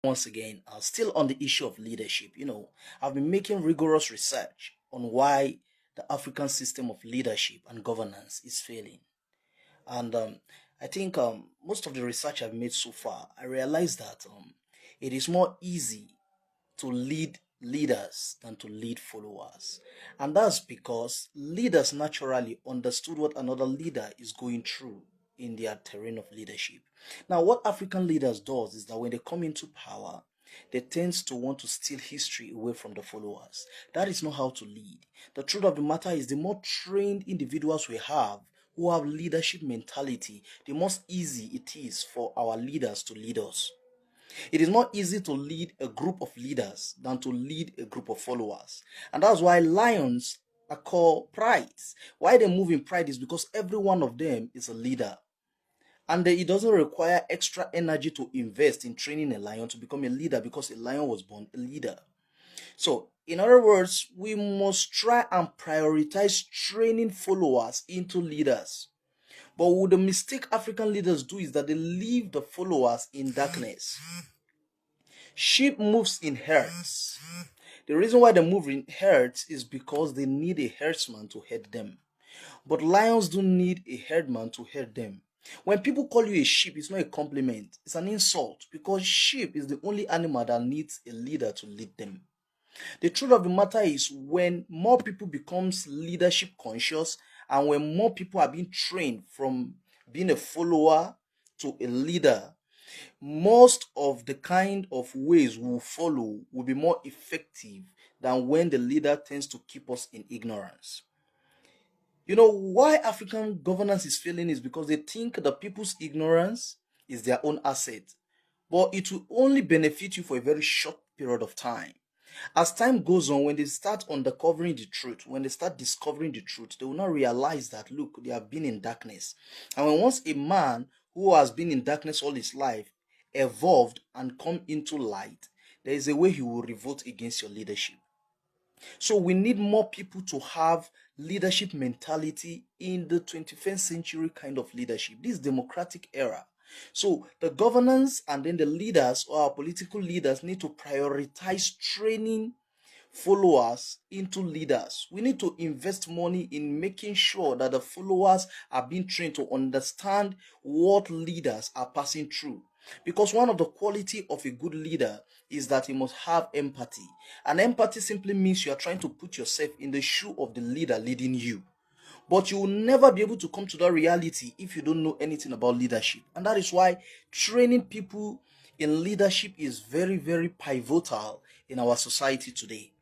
Once again, still on the issue of leadership, I've been making rigorous research on why the African system of leadership and governance is failing. And I think most of the research I've made so far, I realized that it is more easy to lead leaders than to lead followers. And that's because leaders naturally understood what another leader is going through in their terrain of leadership. Now, what African leaders does is that when they come into power, they tend to want to steal history away from the followers. That is not how to lead. The truth of the matter is the more trained individuals we have who have leadership mentality, the more easy it is for our leaders to lead us. It is more easy to lead a group of leaders than to lead a group of followers. And that's why lions are called prides. Why they move in pride is because every one of them is a leader. And it doesn't require extra energy to invest in training a lion to become a leader because a lion was born a leader. So, in other words, we must try and prioritize training followers into leaders. But what the mistake African leaders do is that they leave the followers in darkness. Sheep moves in herds. The reason why they move in herds is because they need a herdsman to head them. But lions don't need a herdman to herd them. When people call you a sheep, it's not a compliment. It's an insult because sheep is the only animal that needs a leader to lead them. The truth of the matter is when more people becomes leadership conscious and when more people are being trained from being a follower to a leader, most of the kind of ways we will follow will be more effective than when the leader tends to keep us in ignorance. Why African governance is failing is because they think the people's ignorance is their own asset, but it will only benefit you for a very short period of time. As time goes on, when they start uncovering the truth, when they start discovering the truth, they will not realize that, look, they have been in darkness. And when once a man who has been in darkness all his life evolved and come into light, there is a way he will revolt against your leadership. So we need more people to have leadership mentality in the 21st century kind of leadership, this democratic era. So the governance and then the leaders or our political leaders need to prioritize training followers into leaders. We need to invest money in making sure that the followers are being trained to understand what leaders are passing through. Because one of the quality of a good leader is that he must have empathy. And empathy simply means you are trying to put yourself in the shoe of the leader leading you. But you will never be able to come to that reality if you don't know anything about leadership. And that is why training people in leadership is very, very pivotal in our society today.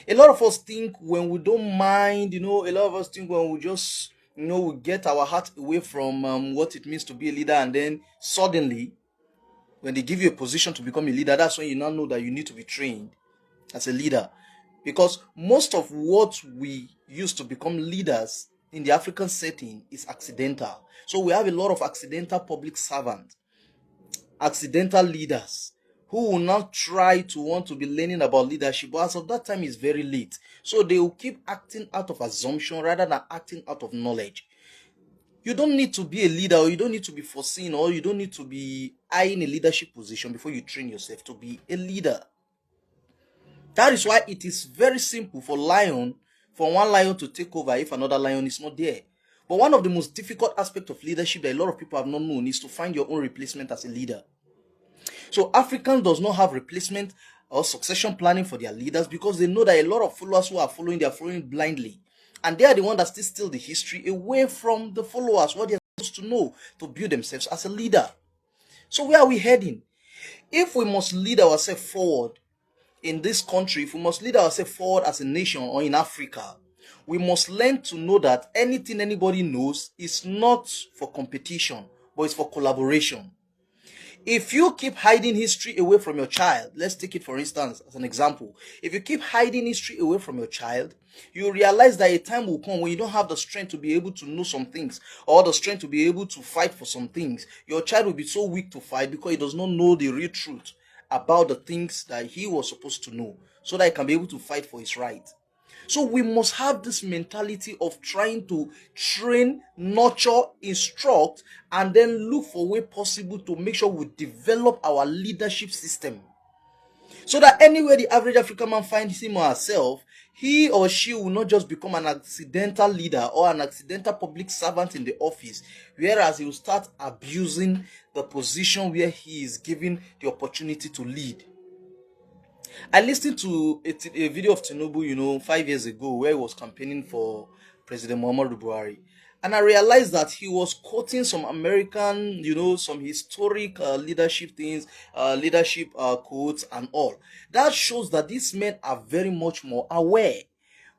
A lot of us think when we don't mind, a lot of us think when we just, we get our heart away from what it means to be a leader, and then suddenly, when they give you a position to become a leader, that's when you now know that you need to be trained as a leader. Because most of what we use to become leaders in the African setting is accidental. So we have a lot of accidental public servants, accidental leaders, who will now try to want to be learning about leadership, but as of that time it's very late. So they will keep acting out of assumption rather than acting out of knowledge. You don't need to be a leader, or you don't need to be foreseen, or you don't need to be eyeing a leadership position before you train yourself to be a leader. That is why it is very simple for one lion to take over if another lion is not there. But one of the most difficult aspects of leadership that a lot of people have not known is to find your own replacement as a leader. So Africans does not have replacement or succession planning for their leaders because they know that a lot of followers who are following, they are following blindly. And they are the ones that still steal the history away from the followers, what they are supposed to know to build themselves as a leader. So where are we heading? If we must lead ourselves forward in this country, if we must lead ourselves forward as a nation or in Africa, we must learn to know that anything anybody knows is not for competition, but it's for collaboration. If you keep hiding history away from your child, let's take it for instance as an example. If you keep hiding history away from your child, you realize that a time will come when you don't have the strength to be able to know some things or the strength to be able to fight for some things. Your child will be so weak to fight because he does not know the real truth about the things that he was supposed to know so that he can be able to fight for his right. So we must have this mentality of trying to train, nurture, instruct, and then look for a way possible to make sure we develop our leadership system. So that anywhere the average African man finds him or herself, he or she will not just become an accidental leader or an accidental public servant in the office, whereas he will start abusing the position where he is given the opportunity to lead. I listened to a video of Tinubu, 5 years ago, where he was campaigning for President Muhammadu Buhari. And I realized that he was quoting some American, some historic leadership things, leadership quotes and all. That shows that these men are very much more aware.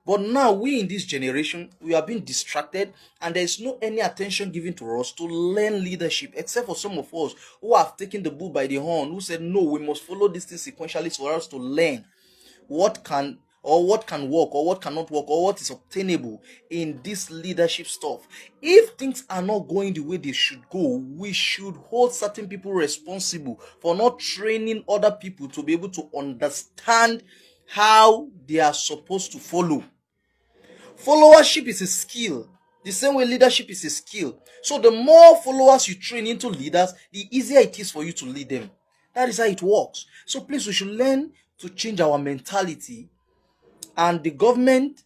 But now we in this generation, we are being distracted and there is no any attention given to us to learn leadership, except for some of us who have taken the bull by the horn, who said, no, we must follow this thing sequentially for us to learn what can work or what cannot work or what is obtainable in this leadership stuff. If things are not going the way they should go, we should hold certain people responsible for not training other people to be able to understand how they are supposed to follow. Followership is a skill, the same way leadership is a skill. So the more followers you train into leaders, the easier it is for you to lead them. That is how it works. So please, we should learn to change our mentality, and the government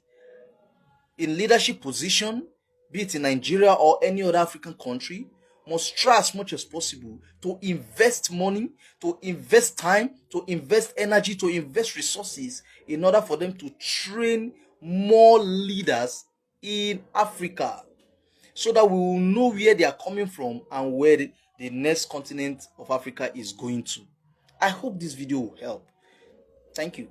in leadership position, be it in Nigeria or any other African country, must try as much as possible to invest money, to invest time, to invest energy, to invest resources in order for them to train more leaders in Africa, so that we will know where they are coming from and where the next continent of Africa is going to. I hope this video will help. Thank you.